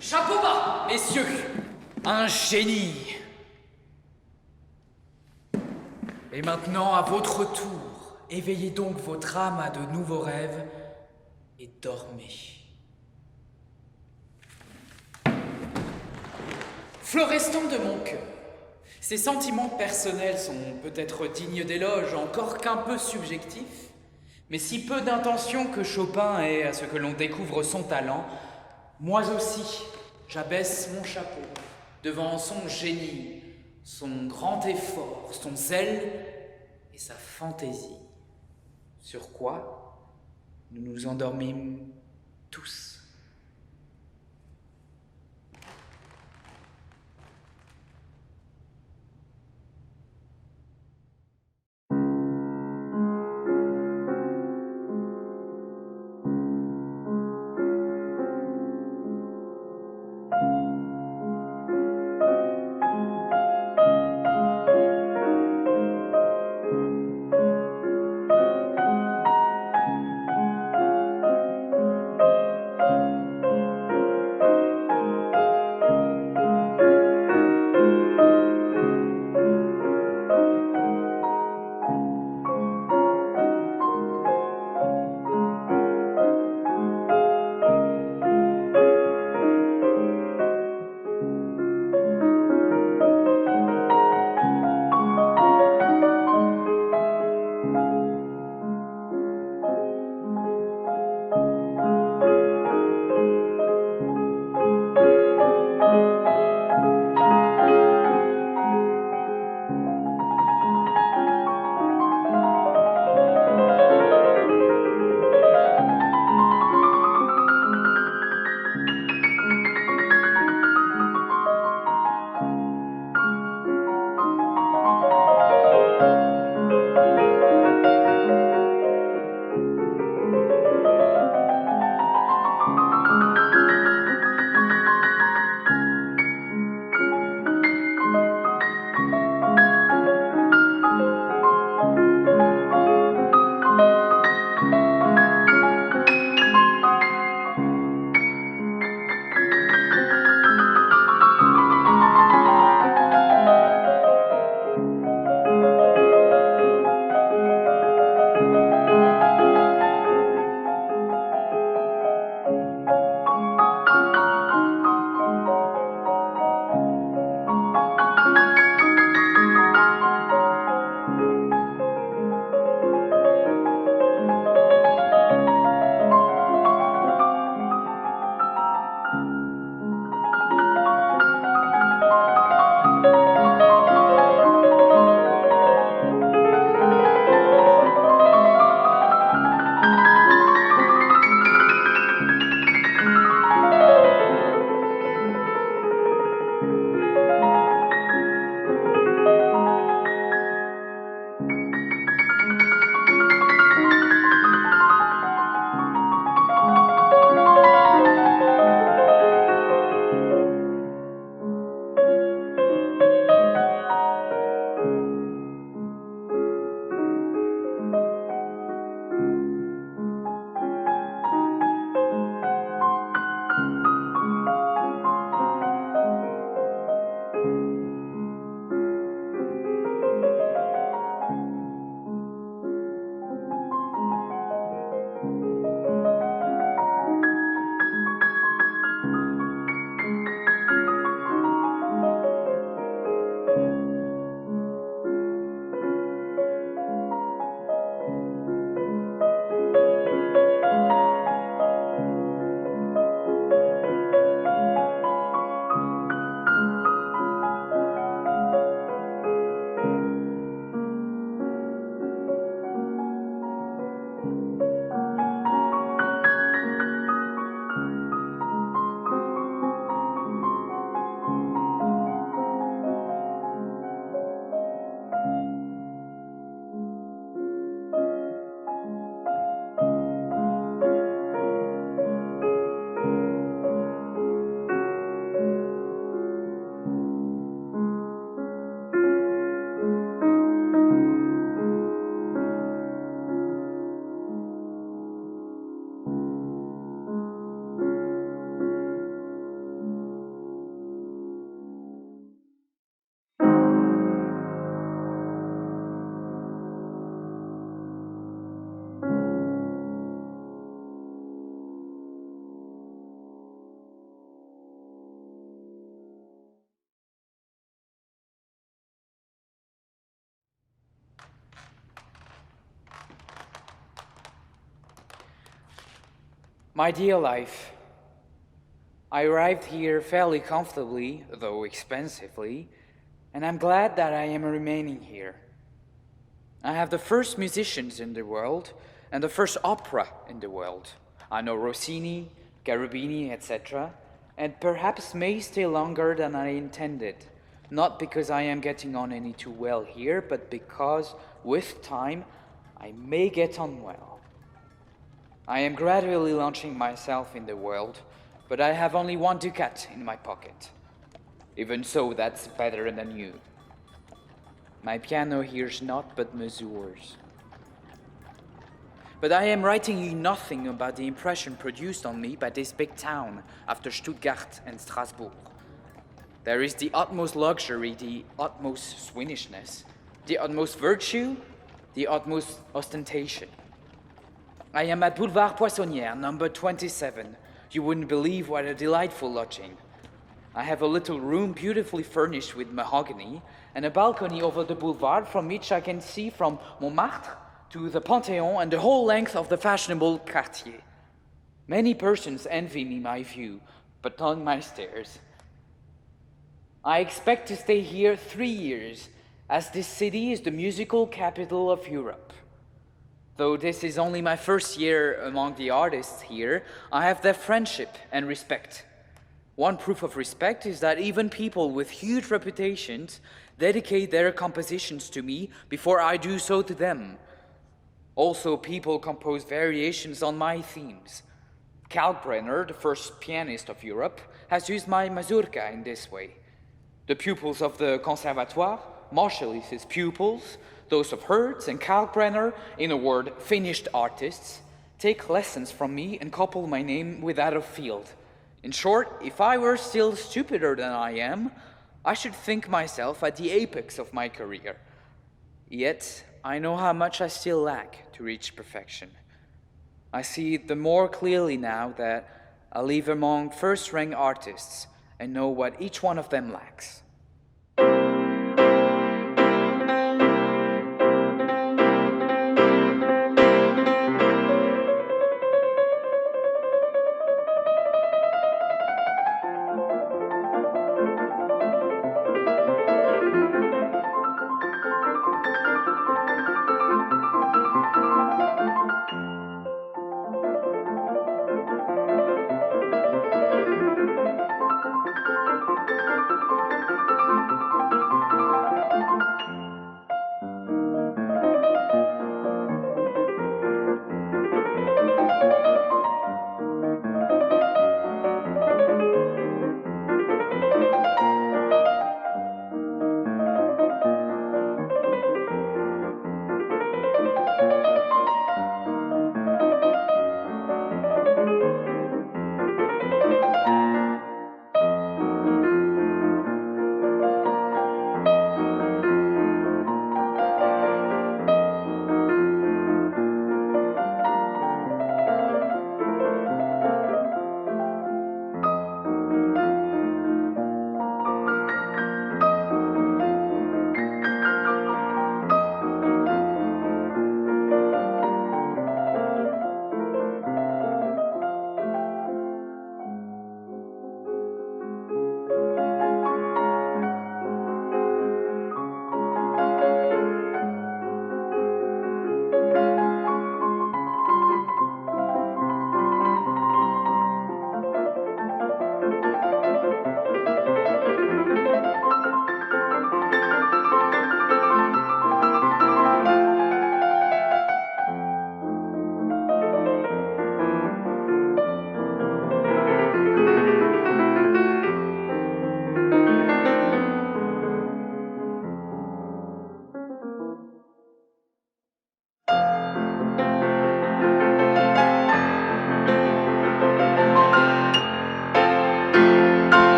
Chapeau bas, messieurs. Un génie. Et maintenant, à votre tour, éveillez donc votre âme à de nouveaux rêves et dormez. Florestan de mon cœur, ces sentiments personnels sont peut-être dignes d'éloge, encore qu'un peu subjectifs, mais si peu d'intention que Chopin ait à ce que l'on découvre son talent, moi aussi, j'abaisse mon chapeau devant son génie, son grand effort, son zèle et sa fantaisie. Sur quoi nous nous endormîmes tous. My dear life, I arrived here fairly comfortably, though expensively, and I'm glad that I am remaining here. I have the first musicians in the world and the first opera in the world. I know Rossini, Cherubini, etc., and perhaps may stay longer than I intended, not because I am getting on any too well here, but because, with time, I may get on well. I am gradually launching myself in the world, but I have only 1 ducat in my pocket. Even so, that's better than you. My piano hears naught but mazurs. But I am writing you nothing about the impression produced on me by this big town after Stuttgart and Strasbourg. There is the utmost luxury, the utmost swinnishness, the utmost virtue, the utmost ostentation. I am at Boulevard Poissonnière, number 27. You wouldn't believe what a delightful lodging. I have a little room beautifully furnished with mahogany and a balcony over the boulevard from which I can see from Montmartre to the Panthéon and the whole length of the fashionable quartier. Many persons envy me my view, but not my stairs. I expect to stay here 3 years, as this city is the musical capital of Europe. Though this is only my first year among the artists here, I have their friendship and respect. One proof of respect is that even people with huge reputations dedicate their compositions to me before I do so to them. Also, people compose variations on my themes. Kalkbrenner, the first pianist of Europe, has used my Mazurka in this way. The pupils of the Conservatoire, Marshalis's pupils, those of Hertz and Kalkbrenner, in a word, finished artists, take lessons from me and couple my name with that of Field. In short, if I were still stupider than I am, I should think myself at the apex of my career. Yet, I know how much I still lack to reach perfection. I see it the more clearly now that I live among first-rank artists and know what each one of them lacks.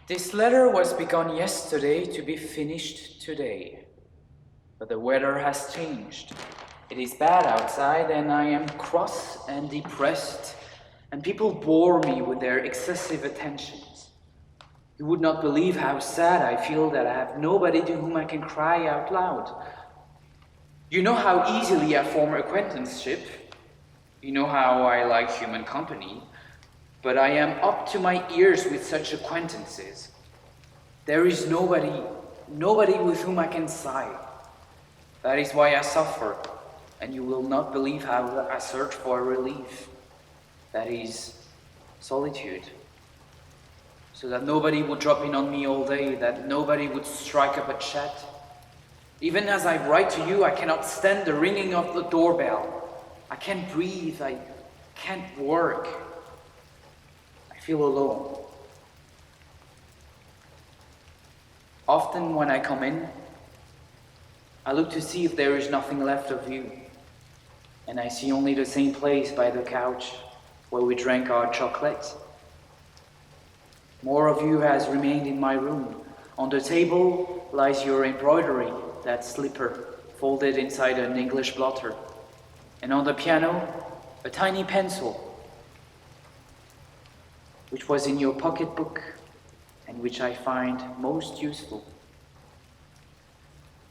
This letter was begun yesterday to be finished today. But the weather has changed. It is bad outside and I am cross and depressed, and people bore me with their excessive attentions. You would not believe how sad I feel that I have nobody to whom I can cry out loud. You know how easily I form acquaintanceship. You know how I like human company. But I am up to my ears with such acquaintances. There is nobody with whom I can sigh. That is why I suffer, and you will not believe how I search for relief. That is solitude. So that nobody would drop in on me all day, that nobody would strike up a chat. Even as I write to you, I cannot stand the ringing of the doorbell. I can't breathe, I can't work. I feel alone. Often when I come in, I look to see if there is nothing left of you. And I see only the same place by the couch where we drank our chocolate. More of you has remained in my room. On the table lies your embroidery, that slipper folded inside an English blotter. And on the piano, a tiny pencil, which was in your pocketbook and which I find most useful.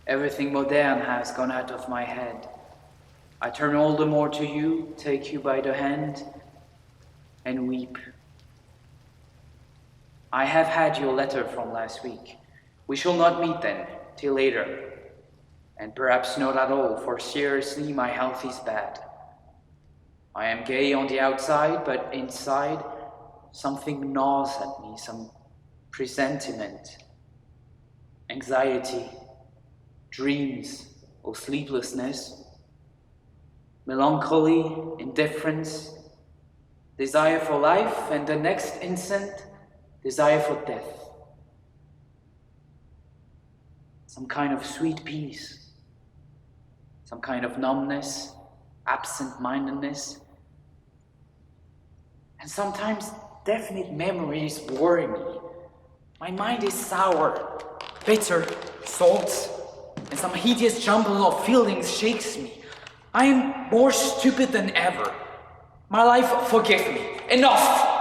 Everything modern has gone out of my head. I turn all the more to you, take you by the hand, and weep. I have had your letter from last week. We shall not meet then, till later. And perhaps not at all, for seriously my health is bad. I am gay on the outside, but inside something gnaws at me, some presentiment, anxiety, dreams or sleeplessness, melancholy, indifference, desire for life, and the next instant, desire for death. Some kind of sweet peace, some kind of numbness, absent-mindedness, and sometimes definite memories worry me. My mind is sour, bitter, salt, and some hideous jumble of feelings shakes me. I am more stupid than ever. My life, forgive me. Enough!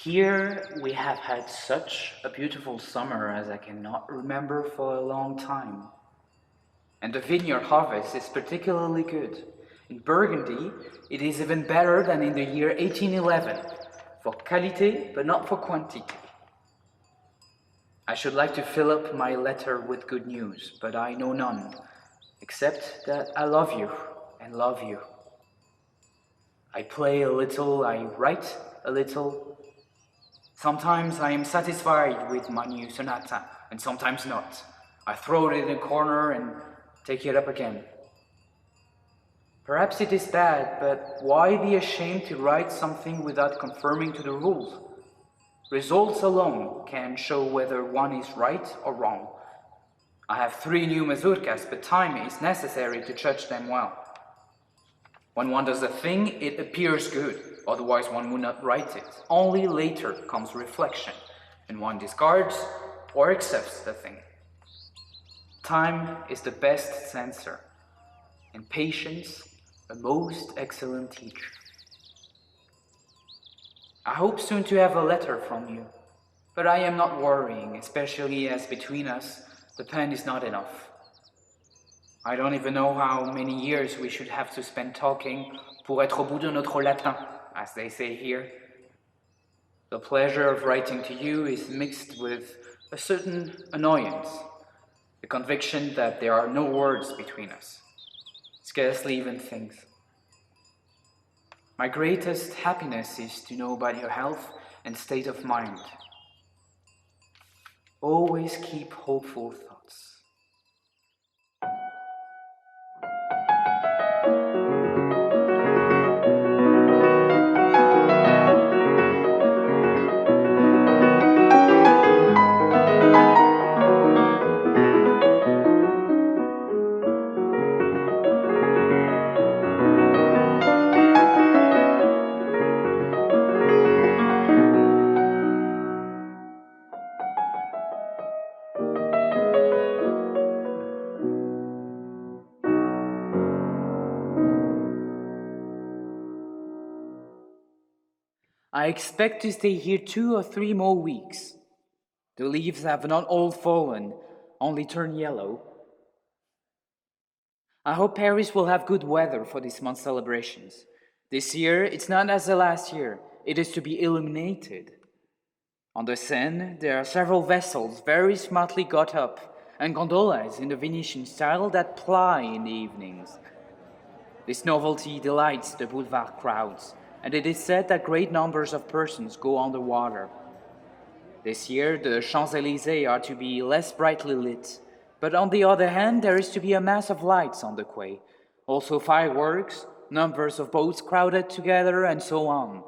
Here we have had such a beautiful summer as I cannot remember for a long time. And the vineyard harvest is particularly good. In Burgundy, it is even better than in the year 1811, for qualité but not for quantité. I should like to fill up my letter with good news, but I know none, except that I love you and love you. I play a little, I write a little. Sometimes I am satisfied with my new sonata, and sometimes not. I throw it in a corner and take it up again. Perhaps it is bad, but why be ashamed to write something without conforming to the rules? Results alone can show whether one is right or wrong. I have 3 new mazurkas, but time is necessary to judge them well. When one does a thing, it appears good, otherwise one would not write it. Only later comes reflection, and one discards or accepts the thing. Time is the best censor, and patience a most excellent teacher. I hope soon to have a letter from you, but I am not worrying, especially as between us the pen is not enough. I don't even know how many years we should have to spend talking pour être au bout de notre latin, as they say here. The pleasure of writing to you is mixed with a certain annoyance, the conviction that there are no words between us, scarcely even things. My greatest happiness is to know about your health and state of mind. Always keep hopeful thoughts. I expect to stay here 2 or 3 more weeks. The leaves have not all fallen, only turned yellow. I hope Paris will have good weather for this month's celebrations. This year, it's not as the last year. It is to be illuminated. On the Seine, there are several vessels very smartly got up, and gondolas in the Venetian style that ply in the evenings. This novelty delights the boulevard crowds, and it is said that great numbers of persons go on the water. This year, the Champs-Élysées are to be less brightly lit, but on the other hand, there is to be a mass of lights on the quay, also fireworks, numbers of boats crowded together, and so on.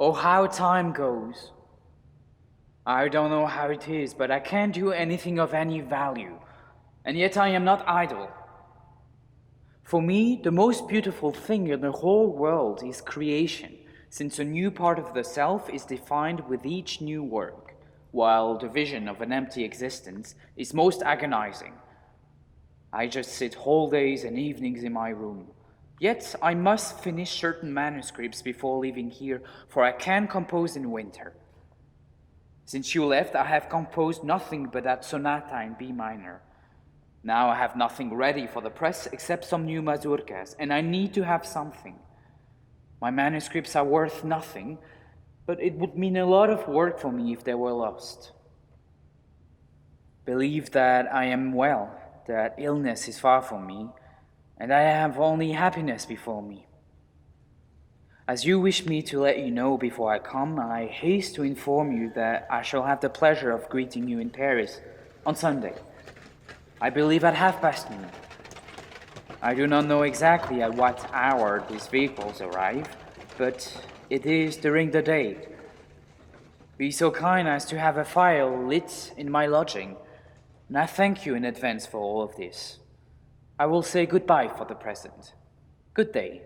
Oh, how time goes. I don't know how it is, but I can't do anything of any value, and yet I am not idle. For me, the most beautiful thing in the whole world is creation, since a new part of the self is defined with each new work, while the vision of an empty existence is most agonizing. I just sit whole days and evenings in my room. Yet I must finish certain manuscripts before leaving here, for I can't compose in winter. Since you left, I have composed nothing but that sonata in B minor. Now I have nothing ready for the press except some new mazurkas, and I need to have something. My manuscripts are worth nothing, but it would mean a lot of work for me if they were lost. Believe that I am well, that illness is far from me, and I have only happiness before me. As you wish me to let you know before I come, I haste to inform you that I shall have the pleasure of greeting you in Paris on Sunday. I believe at noon. I do not know exactly at what hour these vehicles arrive, but it is during the day. Be so kind as to have a fire lit in my lodging, and I thank you in advance for all of this. I will say goodbye for the present. Good day.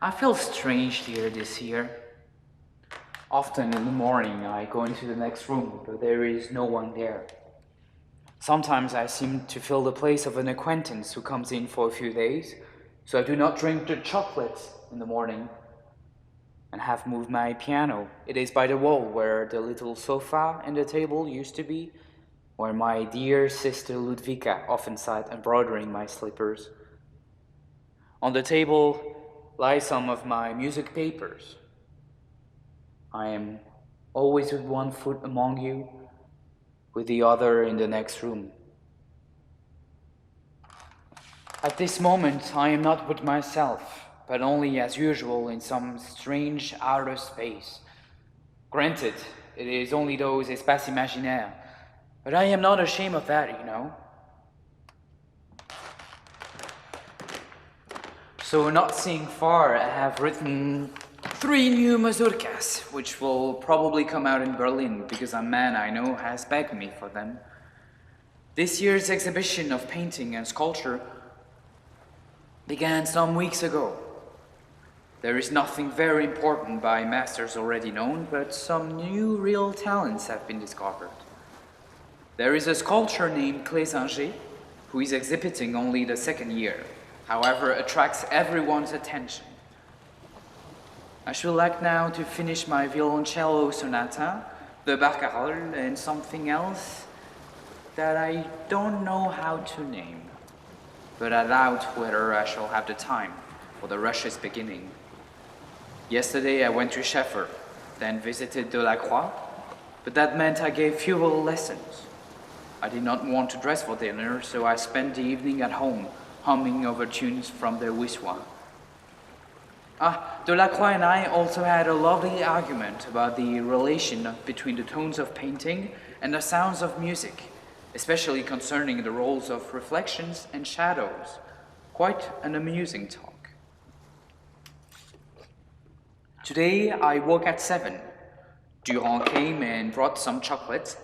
I feel strange here this year. Often in the morning I go into the next room, but there is no one there. Sometimes I seem to fill the place of an acquaintance who comes in for a few days, so I do not drink the chocolates in the morning and have moved my piano. It is by the wall where the little sofa and the table used to be, where my dear sister Witwicki often sat embroidering my slippers. On the table lie some of my music papers. I am always with one foot among you, with the other in the next room. At this moment, I am not with myself, but only as usual in some strange outer space. Granted, it is only those espaces imaginaires, but I am not ashamed of that, you know. So, not seeing far, I have written 3 new mazurkas, which will probably come out in Berlin because a man I know has begged me for them. This year's exhibition of painting and sculpture began some weeks ago. There is nothing very important by masters already known, but some new real talents have been discovered. There is a sculptor named Clésinger who is exhibiting only the second year, however attracts everyone's attention. I should like now to finish my violoncello sonata, the Barcarolle, and something else that I don't know how to name, but I doubt whether I shall have the time, for the rush is beginning. Yesterday I went to Scheffer, then visited Delacroix, but that meant I gave fewer lessons. I did not want to dress for dinner, so I spent the evening at home, humming over tunes from the Wiswa. Delacroix and I also had a lovely argument about the relation between the tones of painting and the sounds of music, especially concerning the roles of reflections and shadows. Quite an amusing talk. Today I woke at 7. Durand came and brought some chocolate.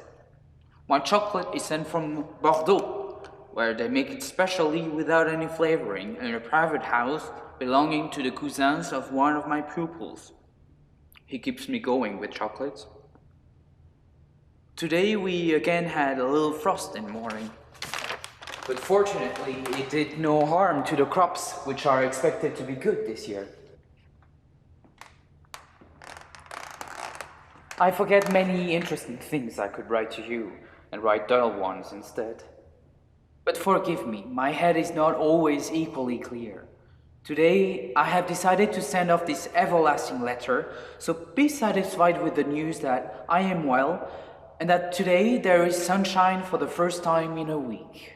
My chocolate is sent from Bordeaux, where they make it specially without any flavoring in a private house belonging to the cousins of one of my pupils. He keeps me going with chocolates. Today we again had a little frost in the morning, but fortunately it did no harm to the crops, which are expected to be good this year. I forget many interesting things I could write to you, and write dull ones instead. But forgive me, my head is not always equally clear. Today, I have decided to send off this everlasting letter, so be satisfied with the news that I am well, and that today there is sunshine for the first time in a week.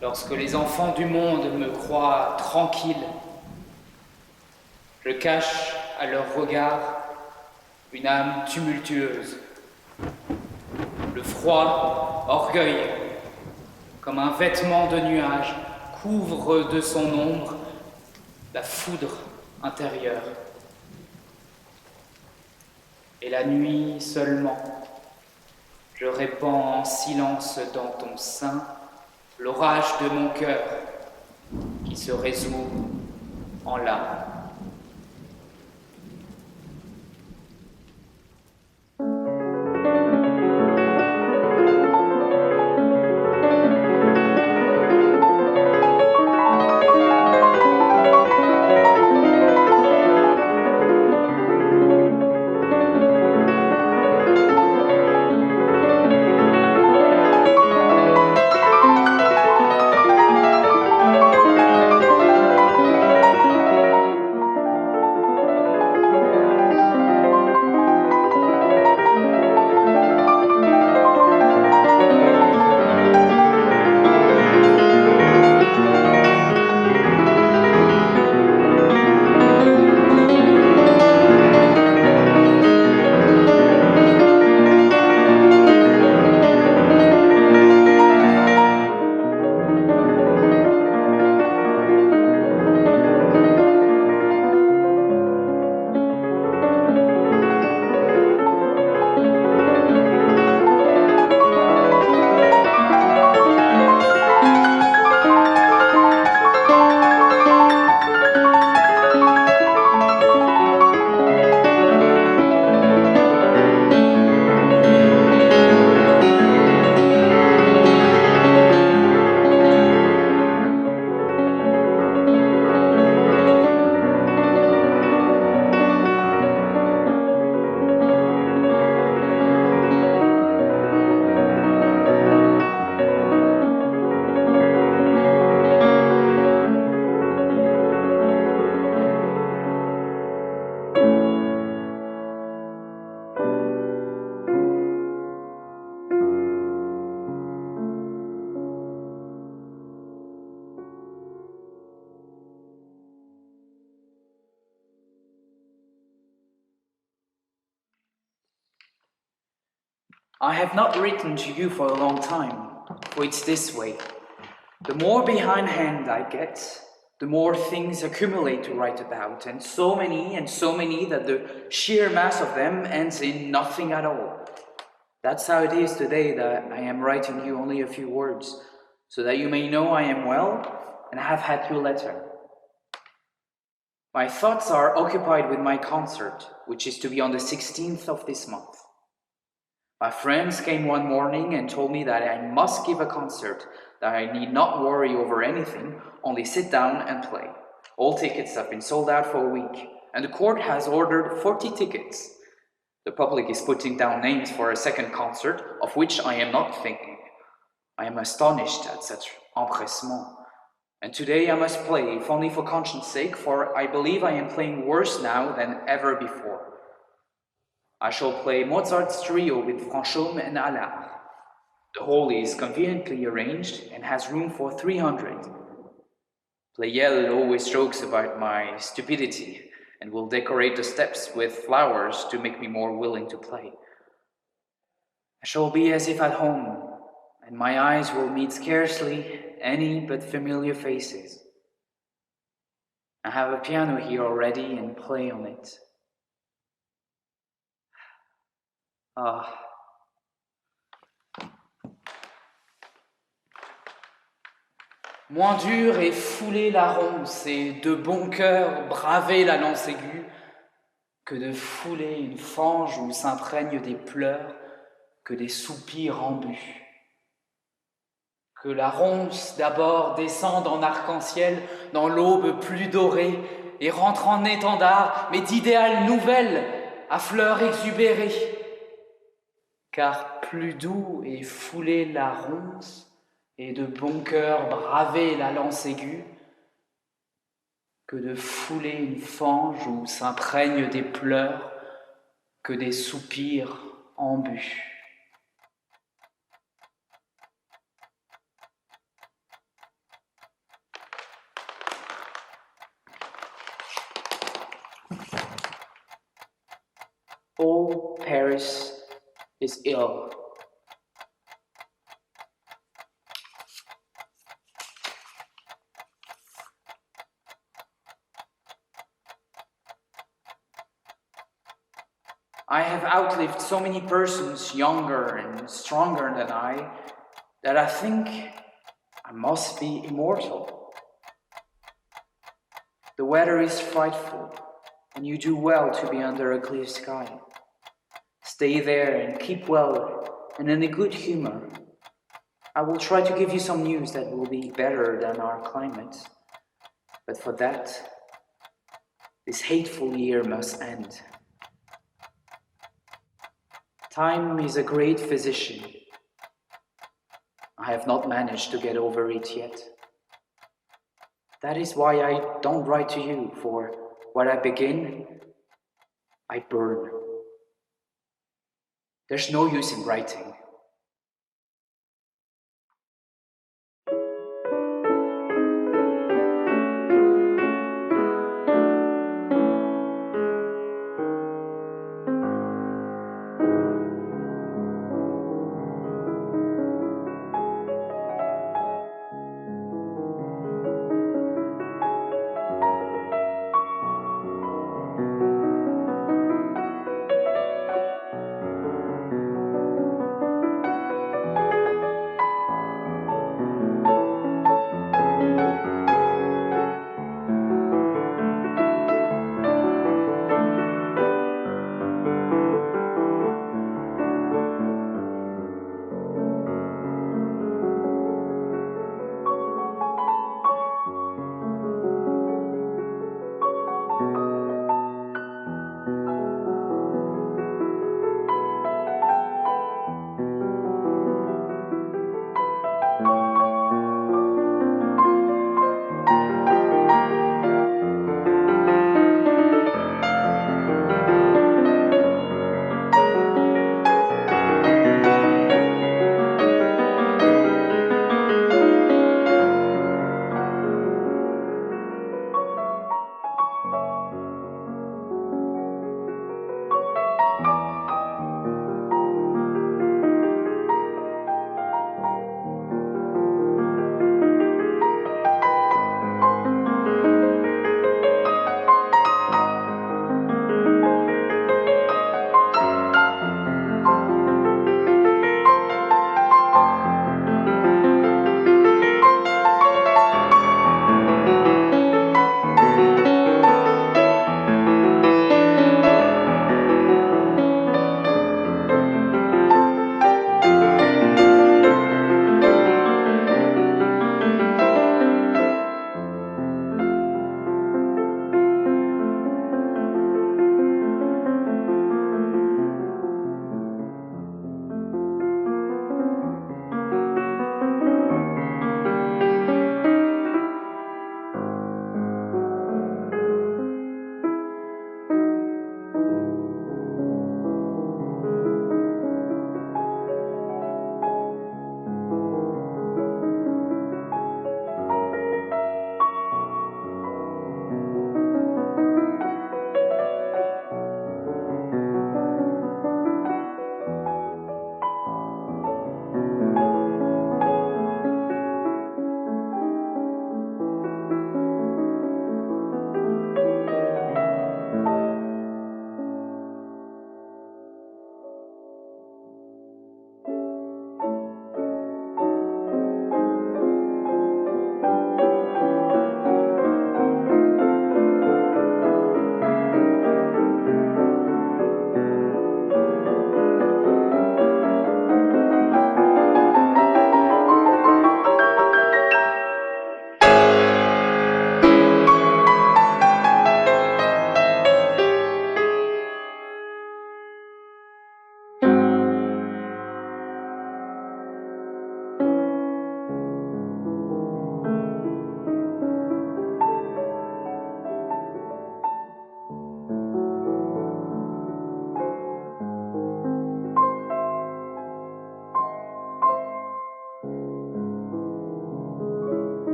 lorsque les enfants du monde me croient tranquille, je cache à leur regard une âme tumultueuse. Le froid, orgueil, comme un vêtement de nuage, couvre de son ombre la foudre intérieure. Et la nuit seulement, je répands en silence dans ton sein l'orage de mon cœur qui se résout en larmes. I have not written to you for a long time, for it's this way. The more behindhand I get, the more things accumulate to write about, and so many that the sheer mass of them ends in nothing at all. That's how it is today that I am writing you only a few words, so that you may know I am well and have had your letter. My thoughts are occupied with my concert, which is to be on the 16th of this month. My friends came one morning and told me that I must give a concert, that I need not worry over anything, only sit down and play. All tickets have been sold out for a week, and the court has ordered 40 tickets. The public is putting down names for a second concert, of which I am not thinking. I am astonished at such empressement. And today I must play, if only for conscience sake, for I believe I am playing worse now than ever before. I shall play Mozart's trio with Schumannm and Allard. The hall is conveniently arranged and has room for 300. Pleyel always jokes about my stupidity and will decorate the steps with flowers to make me more willing to play. I shall be as if at home, and my eyes will meet scarcely any but familiar faces. I have a piano here already and play on it. Ah. Moins dur est fouler la ronce et de bon cœur braver la lance aiguë que de fouler une fange où s'imprègnent des pleurs que des soupirs en but. Que la ronce d'abord descende en arc-en-ciel dans l'aube plus dorée et rentre en étendard, mais d'idéales nouvelles à fleurs exubérées. Car plus doux est fouler la ronce et de bon cœur braver la lance aiguë que de fouler une fange où s'imprègnent des pleurs que des soupirs en but. All Paris is ill. I have outlived so many persons younger and stronger than I, that I think I must be immortal. The weather is frightful, and you do well to be under a clear sky. Stay there and keep well and in a good humor. I will try to give you some news that will be better than our climate, but for that, this hateful year must end. Time is a great physician. I have not managed to get over it yet. That is why I don't write to you, for what I begin, I burn. There's no use in writing.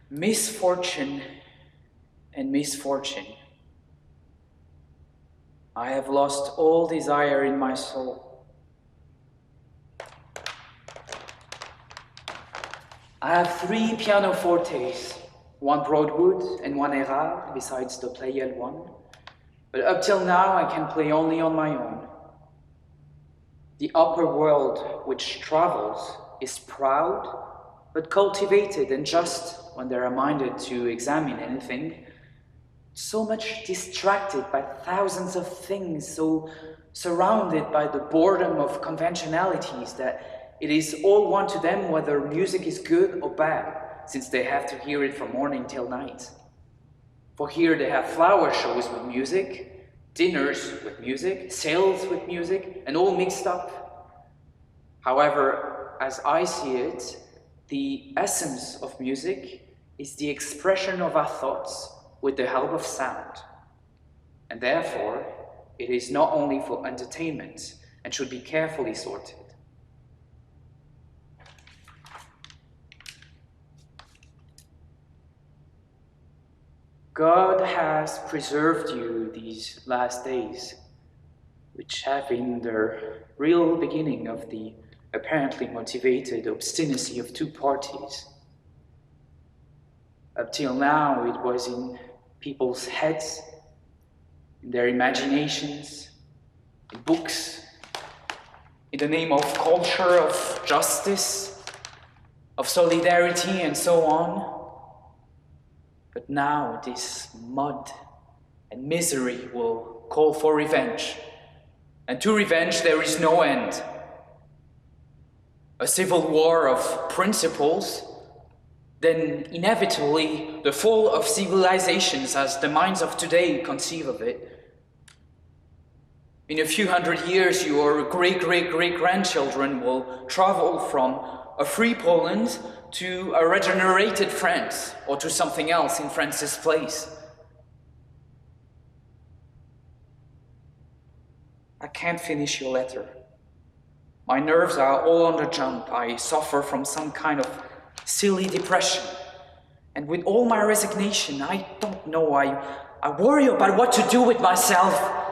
Misfortune and misfortune. I have lost all desire in my soul. I have 3 pianofortes, one Broadwood and one Erard, besides the Pleyel one. But up till now, I can play only on my own. The upper world, which travels, is proud, but cultivated and just when they are minded to examine anything. So much distracted by thousands of things, so surrounded by the boredom of conventionalities that it is all one to them whether music is good or bad, since they have to hear it from morning till night. For here they have flower shows with music, dinners with music, sales with music, and all mixed up. However, as I see it, the essence of music is the expression of our thoughts with the help of sound. And therefore, it is not only for entertainment and should be carefully sorted. God has preserved you these last days, which have been the real beginning of the apparently motivated obstinacy of 2 parties. Up till now, it was in people's heads, in their imaginations, in books, in the name of culture, of justice, of solidarity, and so on. But now this mud and misery will call for revenge. And to revenge there is no end. A civil war of principles, then inevitably the fall of civilizations as the minds of today conceive of it. In a few hundred years, your great-great-great-grandchildren will travel from a free Poland to a regenerated France, or to something else in France's place. I can't finish your letter. My nerves are all on the jump. I suffer from some kind of silly depression. And with all my resignation, I don't know, I worry about what to do with myself.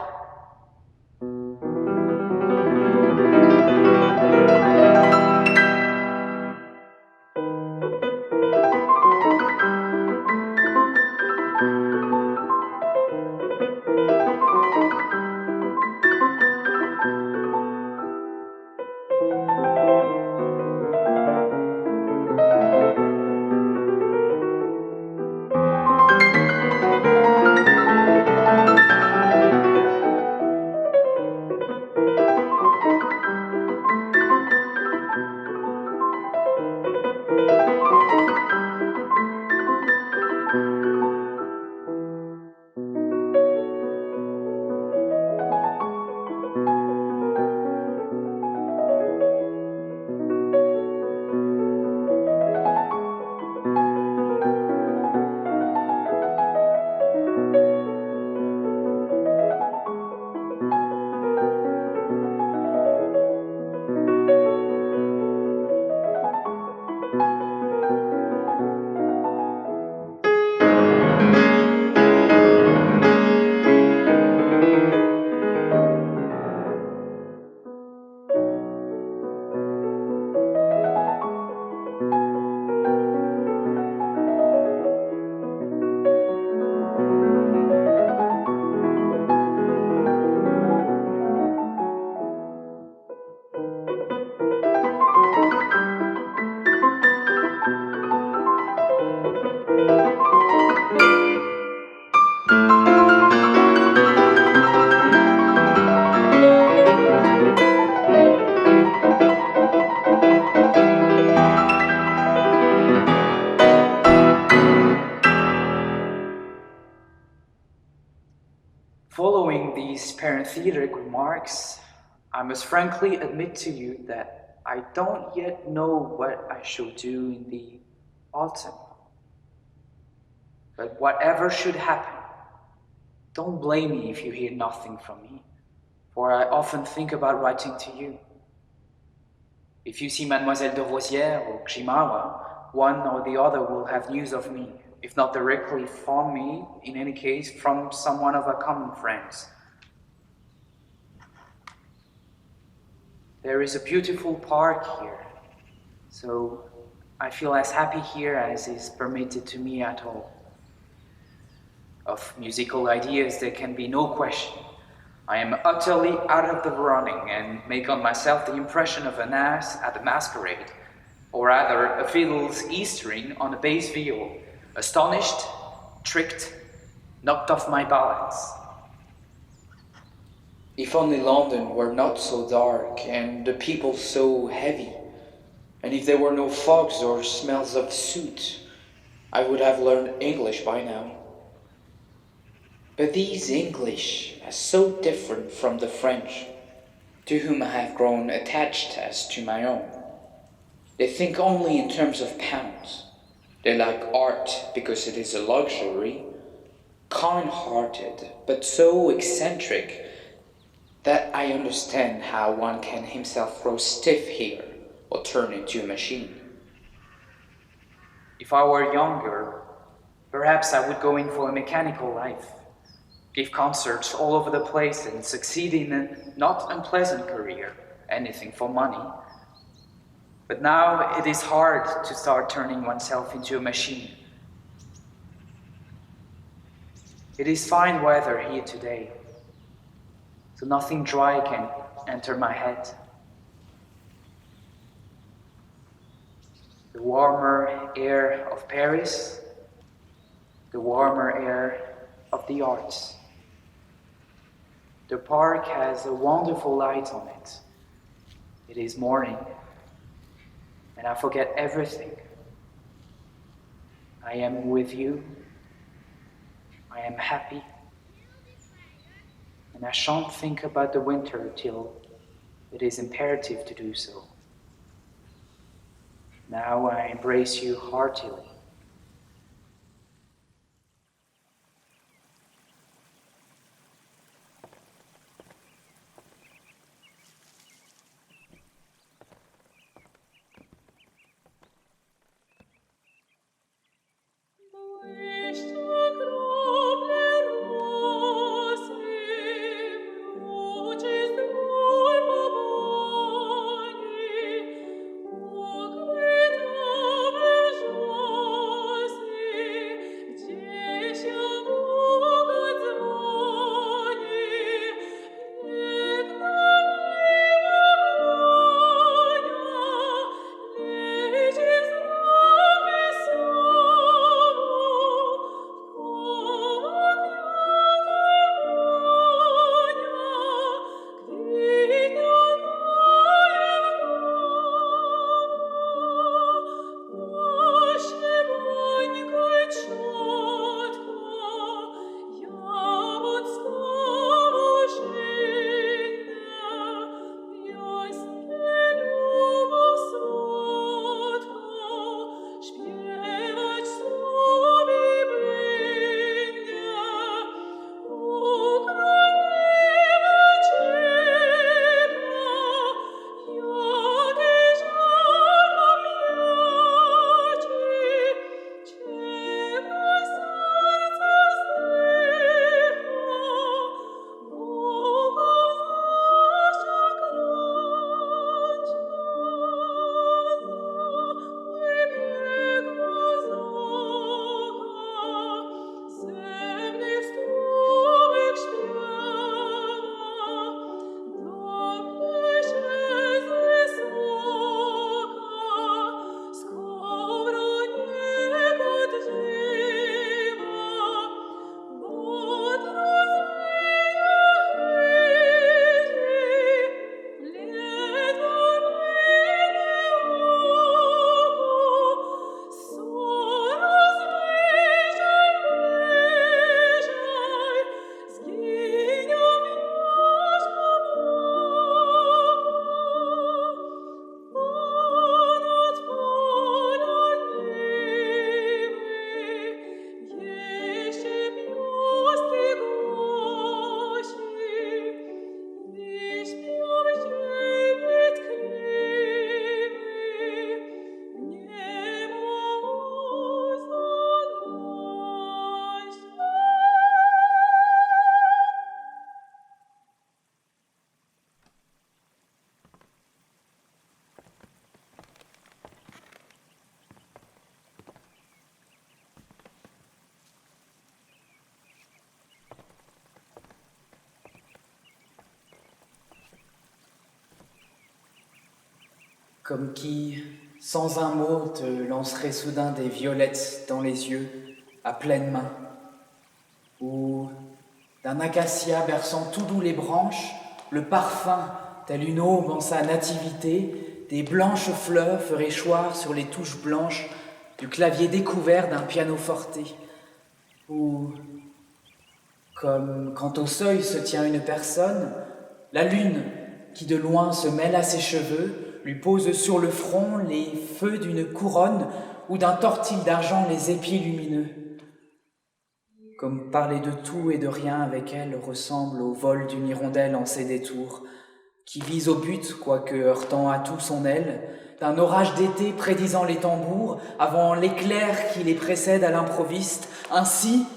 Following these parenthetic remarks, I must frankly admit to you that I don't yet know what I shall do in the autumn. But whatever should happen, don't blame me if you hear nothing from me, for I often think about writing to you. If you see Mademoiselle de Rosière or Ximawa, one or the other will have news of me, if not directly from me, in any case, from some one of our common friends. There is a beautiful park here, so I feel as happy here as is permitted to me at all. Of musical ideas there can be no question. I am utterly out of the running and make on myself the impression of an ass at a masquerade, or rather a fiddle's E-string on a bass viol, astonished, tricked, knocked off my balance. If only London were not so dark and the people so heavy, and if there were no fogs or smells of soot, I would have learned English by now. But these English are so different from the French, to whom I have grown attached as to my own. They think only in terms of pounds. They like art because it is a luxury, kind-hearted, but so eccentric that I understand how one can himself grow stiff here or turn into a machine. If I were younger, perhaps I would go in for a mechanical life, give concerts all over the place and succeed in a not unpleasant career, anything for money. But now it is hard to start turning oneself into a machine. It is fine weather here today, so nothing dry can enter my head. The warmer air of Paris, the warmer air of the arts. The park has a wonderful light on it. It is morning, and I forget everything. I am with you. I am happy. And I shan't think about the winter till it is imperative to do so. Now I embrace you heartily. Oh, comme qui, sans un mot, te lancerait soudain des violettes dans les yeux, à pleine main, ou d'un acacia berçant tout doux les branches, le parfum, tel une aube en sa nativité, des blanches fleurs ferait choir sur les touches blanches du clavier découvert d'un pianoforte, ou, comme quand au seuil se tient une personne, la lune, qui de loin se mêle à ses cheveux, lui pose sur le front les feux d'une couronne ou d'un tortil d'argent les épis lumineux. Comme parler de tout et de rien avec elle ressemble au vol d'une hirondelle en ses détours, qui vise au but, quoique heurtant à tout son aile, d'un orage d'été prédisant les tambours, avant l'éclair qui les précède à l'improviste, ainsi...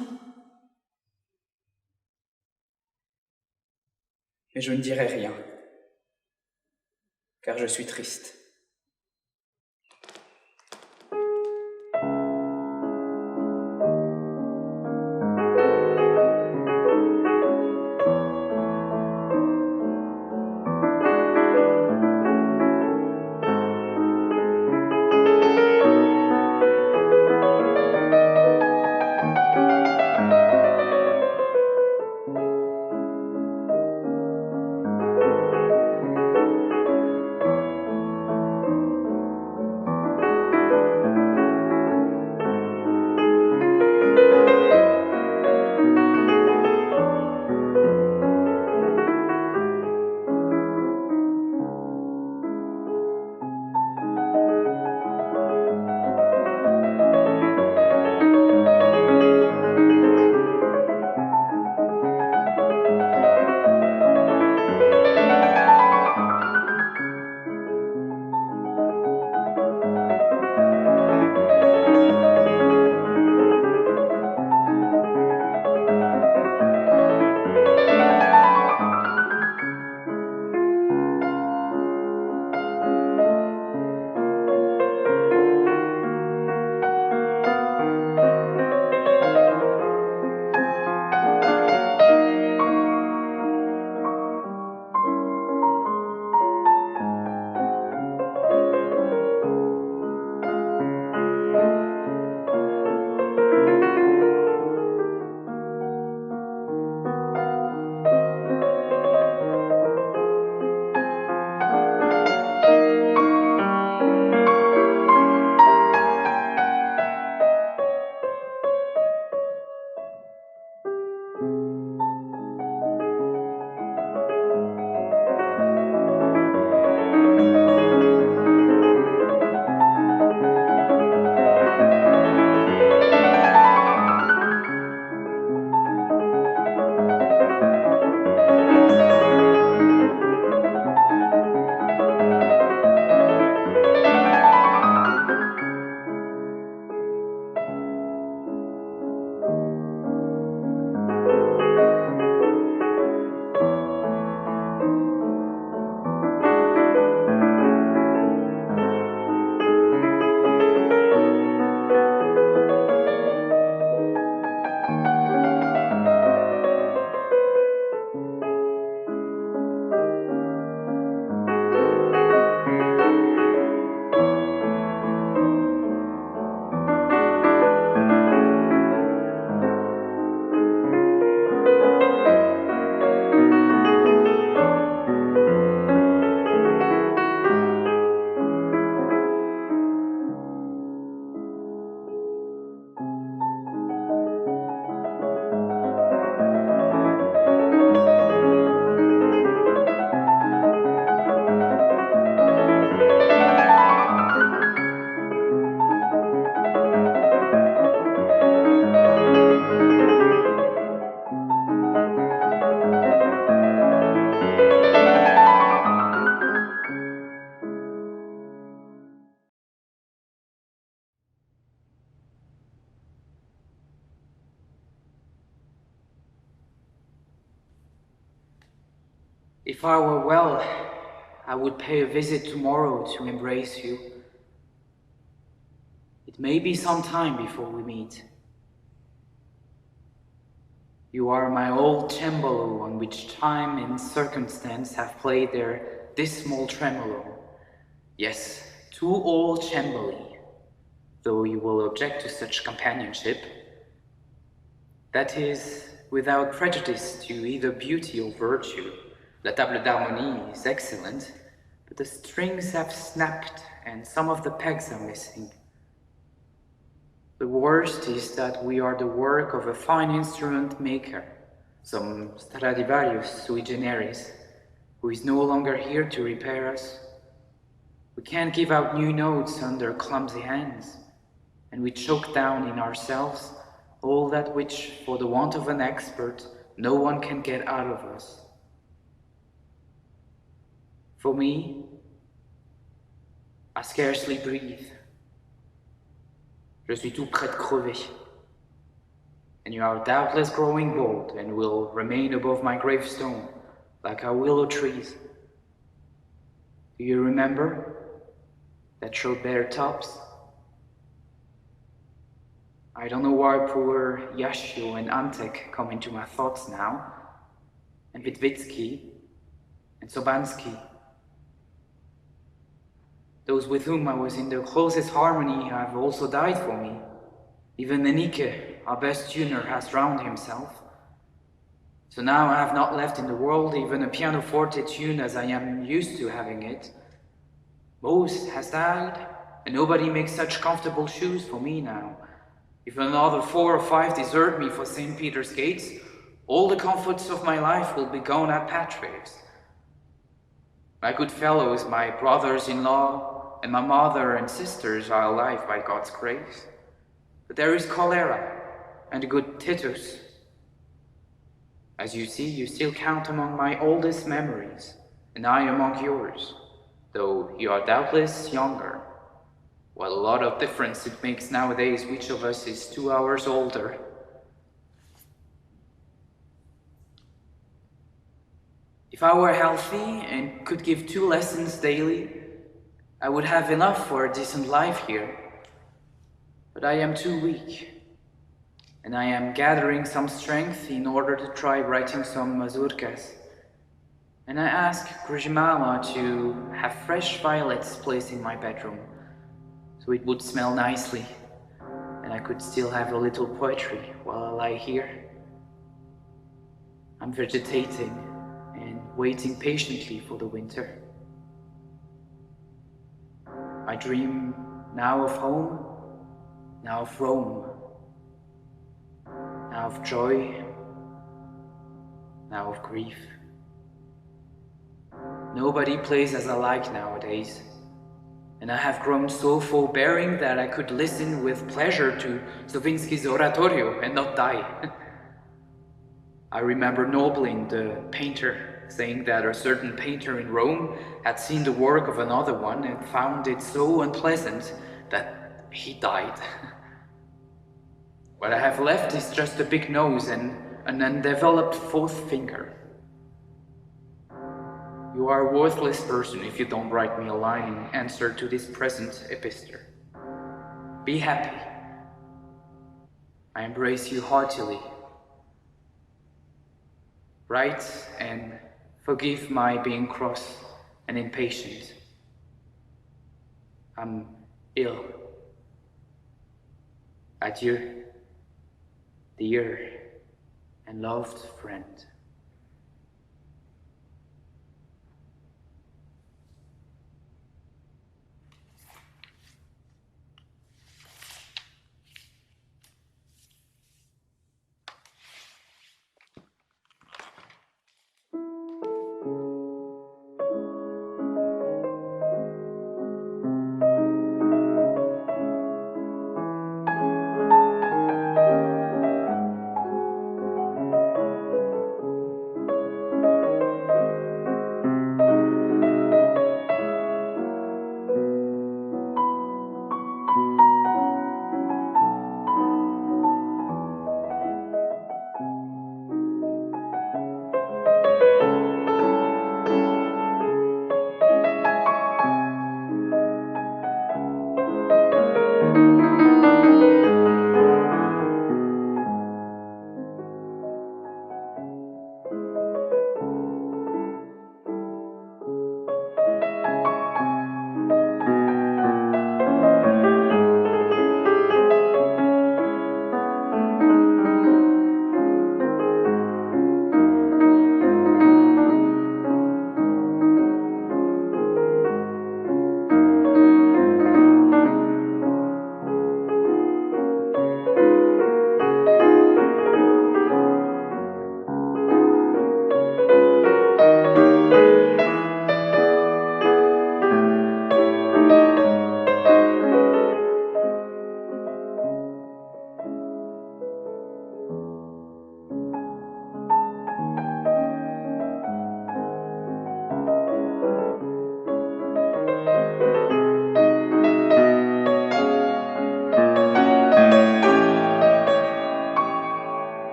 Mais je ne dirai rien, car je suis triste. If I were well, I would pay a visit tomorrow to embrace you. It may be some time before we meet. You are my old cembalo on which time and circumstance have played their dismal tremolo, Yes, too old Chambly, though you will object to such companionship. That is, without prejudice to either beauty or virtue. La table d'harmonie is excellent, but the strings have snapped and some of the pegs are missing. The worst is that we are the work of a fine instrument maker, some Stradivarius sui generis, who is no longer here to repair us. We can't give out new notes under clumsy hands, and we choke down in ourselves all that which, for the want of an expert, no one can get out of us. For me, I scarcely breathe. Je suis tout près de crever. And you are doubtless growing bold and will remain above my gravestone, like our willow trees. Do you remember that showed bare tops? I don't know why poor Yashio and Antek come into my thoughts now, and Witwicki and Sobansky. Those with whom I was in the closest harmony have also died for me. Even Nenike, our best tuner, has drowned himself. So now I have not left in the world even a pianoforte tune as I am used to having it. Bose has died, and nobody makes such comfortable shoes for me now. If another 4 or 5 desert me for St. Peter's gates, all the comforts of my life will be gone at Patrick's. My good fellows, my brothers-in-law, and my mother and sisters are alive by God's grace. But there is cholera, and a good Titus. As you see, you still count among my oldest memories, and I among yours, though you are doubtless younger. What a lot of difference it makes nowadays which of us is 2 hours older. If I were healthy and could give 2 lessons daily, I would have enough for a decent life here. But I am too weak, and I am gathering some strength in order to try writing some mazurkas. And I asked Grishmama to have fresh violets placed in my bedroom, so it would smell nicely, and I could still have a little poetry while I lie here. I'm vegetating and waiting patiently for the winter. I dream now of home, now of Rome, now of joy, now of grief. Nobody plays as I like nowadays, and I have grown so forbearing that I could listen with pleasure to Stravinsky's oratorio and not die. I remember Noblin, the painter, saying that a certain painter in Rome had seen the work of another one and found it so unpleasant that he died. What I have left is just a big nose and an undeveloped 4th finger. You are a worthless person if you don't write me a line in answer to this present epistle. Be happy. I embrace you heartily. Write and forgive my being cross and impatient. I'm ill. Adieu, dear and loved friend.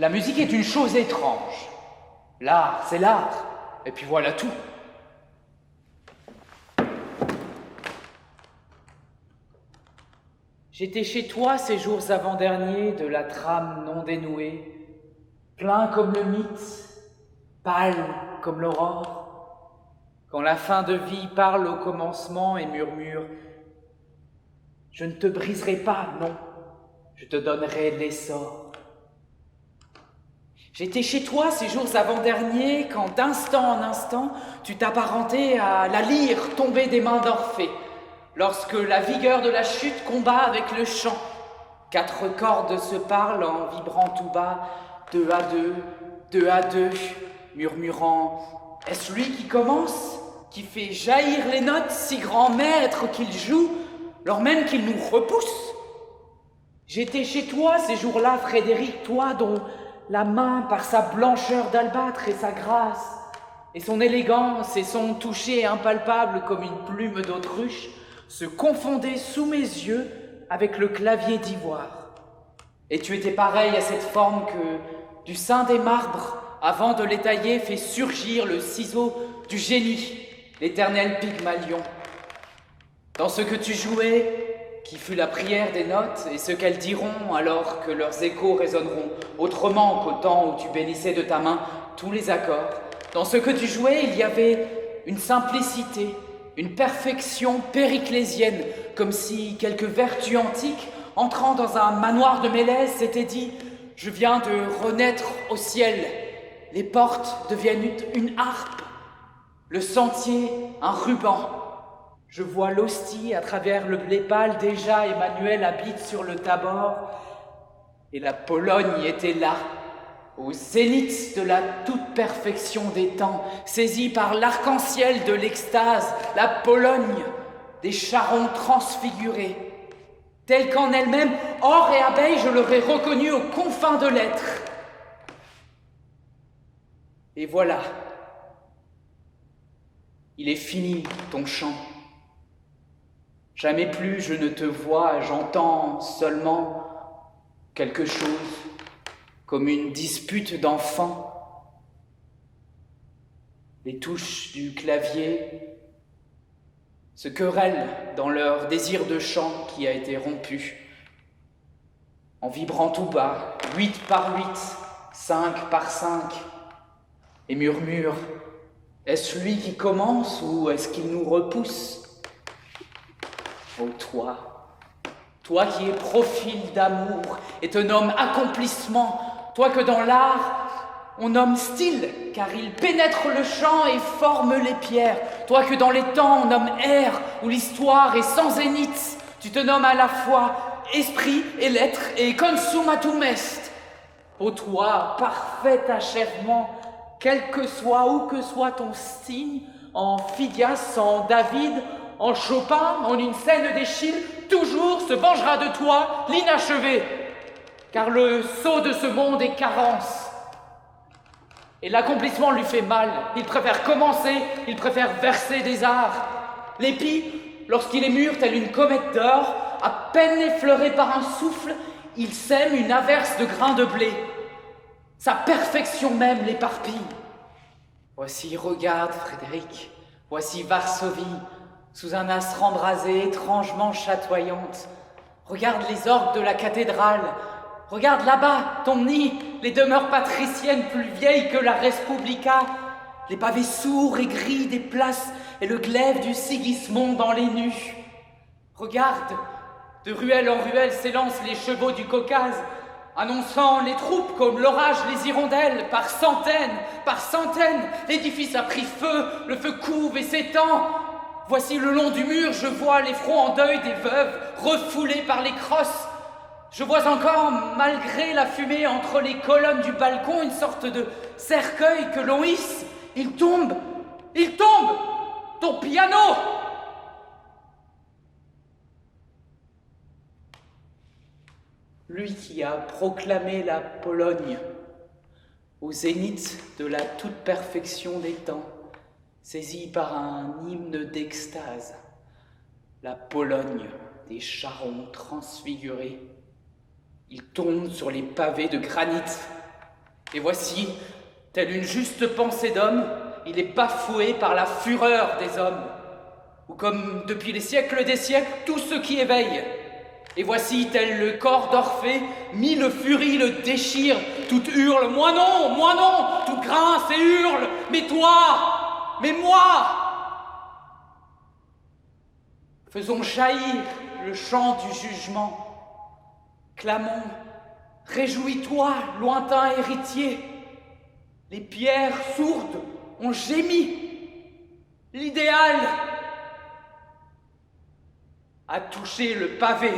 La musique est une chose étrange. L'art, c'est l'art. Et puis voilà tout. J'étais chez toi ces jours avant-derniers de la trame non dénouée, plein comme le mythe, pâle comme l'aurore, quand la fin de vie parle au commencement et murmure « Je ne te briserai pas, non, je te donnerai l'essor. » J'étais chez toi ces jours avant-derniers quand d'instant en instant tu t'apparentais à la lyre tombée des mains d'Orphée, lorsque la vigueur de la chute combat avec le chant. 4 cordes se parlent en vibrant tout bas, 2 à 2, 2 à 2, murmurant « Est-ce lui qui commence, qui fait jaillir les notes, si grand maître qu'il joue, lors même qu'il nous repousse ?» J'étais chez toi ces jours-là, Frédéric, toi dont la main, par sa blancheur d'albâtre et sa grâce, et son élégance et son toucher impalpable comme une plume d'autruche, se confondait sous mes yeux avec le clavier d'ivoire. Et tu étais pareil à cette forme que, du sein des marbres, avant de les tailler, fait surgir le ciseau du génie, l'éternel Pygmalion. Dans ce que tu jouais, qui fut la prière des notes, et ce qu'elles diront alors que leurs échos résonneront autrement qu'au temps où tu bénissais de ta main tous les accords. Dans ce que tu jouais, il y avait une simplicité, une perfection périclésienne, comme si quelque vertu antique, entrant dans un manoir de Mélèze, s'était dit « Je viens de renaître au ciel, les portes deviennent une harpe, le sentier un ruban. » Je vois l'hostie à travers le blé pâle, déjà Emmanuel habite sur le Tabor, et la Pologne était là, au zénith de la toute-perfection des temps, saisie par l'arc-en-ciel de l'extase, la Pologne des charrons transfigurés. Telle qu'en elle-même, or et abeille, je l'aurais reconnue aux confins de l'être. Et voilà, il est fini ton chant. Jamais plus je ne te vois, j'entends seulement quelque chose, comme une dispute d'enfants. Les touches du clavier se querellent dans leur désir de chant qui a été rompu. En vibrant tout bas, 8 par 8, 5 par 5, et murmurent « Est-ce lui qui commence ou est-ce qu'il nous repousse ?» Oh toi qui es profil d'amour et te nomme accomplissement, toi que dans l'art on nomme style, car il pénètre le chant et forme les pierres, toi que dans les temps on nomme air, où l'histoire est sans zénith, tu te nommes à la fois esprit et lettre et consummatum est. Oh toi, parfait achèvement, quel que soit où que soit ton signe, en Phidias, en David, en Chopin, en une scène d'Échille, toujours se vengera de toi l'inachevé, car le sceau de ce monde est carence. Et l'accomplissement lui fait mal, il préfère commencer, il préfère verser des arts. L'épi, lorsqu'il est mûr telle une comète d'or, à peine effleuré par un souffle, il sème une averse de grains de blé. Sa perfection même l'éparpille. Voici, regarde, Frédéric, voici Varsovie, sous un astre embrasé, étrangement chatoyante. Regarde les orgues de la cathédrale. Regarde là-bas, ton nid, les demeures patriciennes plus vieilles que la Respublica, les pavés sourds et gris des places et le glaive du Sigismond dans les nus. Regarde, de ruelle en ruelle s'élancent les chevaux du Caucase, annonçant les troupes comme l'orage les hirondelles, par centaines, l'édifice a pris feu, le feu couve et s'étend. Voici le long du mur, je vois les fronts en deuil des veuves, refoulés par les crosses. Je vois encore, malgré la fumée entre les colonnes du balcon, une sorte de cercueil que l'on hisse. Il tombe, ton piano! Lui qui a proclamé la Pologne au zénith de la toute-perfection des temps, saisi par un hymne d'extase, la Pologne des charrons transfigurés. Il tombe sur les pavés de granit, Et voici, telle une juste pensée d'homme, il est bafoué par la fureur des hommes, ou comme depuis les siècles des siècles, tout ce qui éveille. Et voici, tel le corps d'Orphée, mille furies le déchirent, tout hurle, moi non, tout grince et hurle, mais toi, mais moi. Faisons jaillir le chant du jugement, clamons, réjouis-toi, lointain héritier, les pierres sourdes ont gémi, l'idéal a touché le pavé.